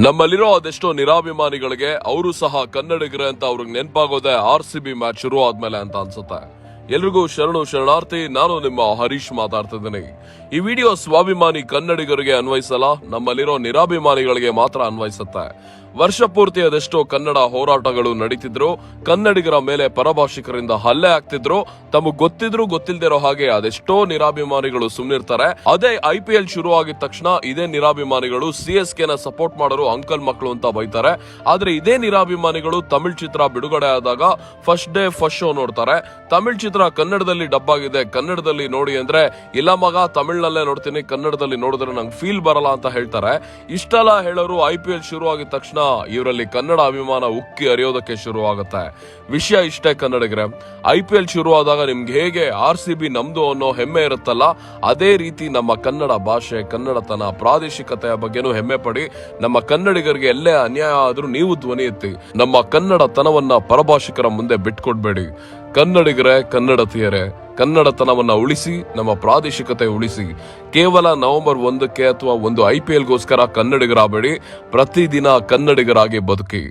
ನಮ್ಮಲ್ಲಿರೋ ಅದೆಷ್ಟೋ ನಿರಾಭಿಮಾನಿಗಳಿಗೆ ಅವರು ಸಹ ಕನ್ನಡಿಗರೇ ಅಂತ ಅವ್ರಿಗೆ ನೆನಪಾಗೋದೆ RCB ಮ್ಯಾಚ್ ಶುರು ಆದ್ಮೇಲೆ ಅಂತ ಅನ್ಸುತ್ತೆ. ಎಲ್ರಿಗೂ ಶರಣಾರ್ಥಿ. ನಾನು ನಿಮ್ಮ ಹರೀಶ್ ಮಾತಾಡ್ತಿದ್ದೀನಿ. ಈ ವಿಡಿಯೋ ಸ್ವಾಭಿಮಾನಿ ಕನ್ನಡಿಗರಿಗೆ ಅನ್ವಯಿಸಲ್ಲ, ನಮ್ಮಲ್ಲಿರೋ ನಿರಾಭಿಮಾನಿಗಳಿಗೆ ಮಾತ್ರ ಅನ್ವಯಿಸುತ್ತೆ. ವರ್ಷ ಪೂರ್ತಿ ಅದೆಷ್ಟೋ ಕನ್ನಡ ಹೋರಾಟಗಳು ನಡೀತಿದ್ರು, ಕನ್ನಡಿಗರ ಮೇಲೆ ಪರಭಾಷಿಕರಿಂದ ಹಲ್ಲೆ ಆಗ್ತಿದ್ರು. ತಮಗೆ ಗೊತ್ತಿದ್ರು ಗೊತ್ತಿಲ್ದಿರೋ ಹಾಗೆ ಅದೆಷ್ಟೋ ನಿರಾಭಿಮಾನಿಗಳು ಸುಮ್ನಿರ್ತಾರೆ. ಅದೇ IPL ಶುರು ಆಗಿದ ತಕ್ಷಣ ಇದೇ ನಿರಾಭಿಮಾನಿಗಳು CSK ನ ಸಪೋರ್ಟ್ ಮಾಡೋರು ಅಂಕಲ್ ಮಕ್ಕಳು ಅಂತ ಬೈತಾರೆ. ಆದ್ರೆ ಇದೇ ನಿರಾಭಿಮಾನಿಗಳು ತಮಿಳ್ ಚಿತ್ರ ಬಿಡುಗಡೆ ಆದಾಗ ಫಸ್ಟ್ ಡೇ ಫಸ್ಟ್ ಶೋ ನೋಡ್ತಾರೆ. ತಮಿಳ್ ಚಿತ್ರ ಕನ್ನಡದಲ್ಲಿ ಡಬ್ ಆಗಿದೆ, ಕನ್ನಡದಲ್ಲಿ ನೋಡಿ ಅಂದ್ರೆ ಇಲ್ಲ ಮಗ ತಮಿಳ್ನಲ್ಲೇ ನೋಡ್ತೀನಿ, ಕನ್ನಡದಲ್ಲಿ ನೋಡಿದ್ರೆ ನಂಗೆ ಫೀಲ್ ಬರಲ್ಲ ಅಂತ ಹೇಳ್ತಾರೆ. ಇಷ್ಟೆಲ್ಲ ಹೇಳೋರು IPL ಶುರು ಆಗಿದ ತಕ್ಷಣ ಇವರಲ್ಲಿ ಕನ್ನಡ ಅಭಿಮಾನ ಉಕ್ಕಿ ಹರಿಯೋದಕ್ಕೆ ಶುರು ಆಗುತ್ತೆ. ವಿಷಯ ಇಷ್ಟೇ ಕನ್ನಡಿಗರೇ, IPL ಶುರು ಆದಾಗ ನಿಮ್ಗೆ ಹೇಗೆ RCB ನಮ್ದು ಅನ್ನೋ ಹೆಮ್ಮೆ ಇರುತ್ತಲ್ಲ, ಅದೇ ರೀತಿ ನಮ್ಮ ಕನ್ನಡ ಭಾಷೆ, ಕನ್ನಡತನ, ಪ್ರಾದೇಶಿಕತೆಯ ಬಗ್ಗೆನೂ ಹೆಮ್ಮೆ ಪಡಿ. ನಮ್ಮ ಕನ್ನಡಿಗರಿಗೆ ಎಲ್ಲೇ ಅನ್ಯಾಯ ಆದ್ರೂ ನೀವು ಧ್ವನಿ ಎತ್ತಿ. ನಮ್ಮ ಕನ್ನಡತನವನ್ನ ಪರಭಾಷಿಕರ ಮುಂದೆ ಬಿಟ್ಕೊಡ್ಬೇಡಿ. ಕನ್ನಡಿಗರೇ, ಕನ್ನಡತಿಯರೇ, ಕನ್ನಡತನವನ್ನ ಉಳಿಸಿ, ನಮ್ಮ ಪ್ರಾದೇಶಿಕತೆ ಉಳಿಸಿ. ಕೇವಲ ನವೆಂಬರ್ 1ಕ್ಕೆ ಅಥವಾ ಒಂದು IPL ಗೋಸ್ಕರ ಕನ್ನಡಿಗರಾಗಬೇಡಿ. ಪ್ರತಿದಿನ ಕನ್ನಡಿಗರಾಗಿ ಬದುಕಿ.